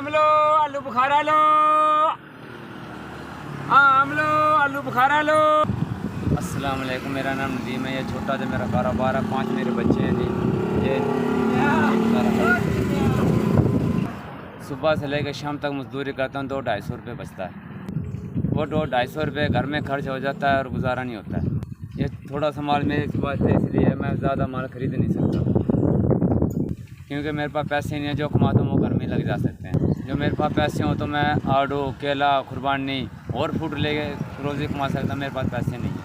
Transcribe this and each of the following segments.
आम लो आलू बुखारा लो, आम लो आलू बुखारा लो। अस्सलाम वालेकुम, मेरा नाम नदीम है। ये छोटा जो मेरा कारोबार है, 5 मेरे बच्चे हैं जी। ये सुबह से लेकर शाम तक मजदूरी करता हूँ, 200-250 रुपये बचता है। वो 200-250 रुपये घर में खर्च हो जाता है और गुजारा नहीं होता है। ये थोड़ा सा माल मेरे पास है, इसलिए मैं ज़्यादा माल खरीद नहीं सकता, क्योंकि मेरे पास पैसे नहीं है। जो कमाता हूँ वो घर में लग जा सकते हैं। जो मेरे पास पैसे हों तो मैं आड़ू, केला, कुर्बानी और फूड लेके रोज़ी कमा सकता। मेरे पास पैसे नहीं है।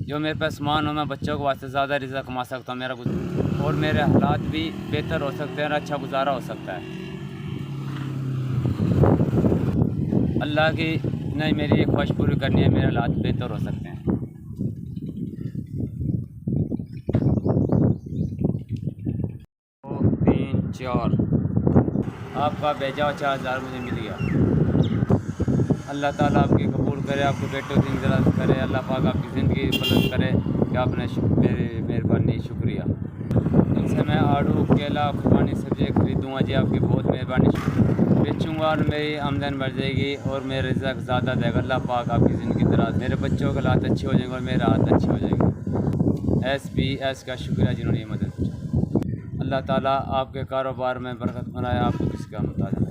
जो मेरे पास सामान हो, मैं बच्चों के वास्ते ज़्यादा रिज़्क कमा सकता हूँ। और मेरे हालात भी बेहतर हो सकते हैं और अच्छा गुजारा हो सकता है। अल्लाह की नहीं, मेरी एक ख्वाहिश पूरी करनी है, मेरे हालात बेहतर हो सकते हैं। 2, 3, 4 आपका भेजा हुआ 4000 मुझे मिल गया। अल्लाह ताला आपकी कबूल करे, आपके बेटों की इज़्ज़त करे। अल्लाह पाक आपकी ज़िंदगी बुलंद करे कि आपने मेरी मेहरबानी, शुक्रिया। इनसे मैं आड़ू, केला, खुबानी सब्ज़ी खरीदूँगा जी, आपकी बहुत मेहरबानी। बेचूँगा और मेरी आमदन बढ़ जाएगी और मेरे रिज़्क ज़्यादा देगा। अल्लाह पाक आपकी ज़िंदगी दराज, मेरे बच्चों के हालात अच्छे हो जाएंगे और मेरे हालात अच्छे हो जाएंगे। SBS का शुक्रिया जिन्होंने ये मदद की। अल्लाह ताला आपके कारोबार में बरकत बनाए, आपको किसी का मुताबिक।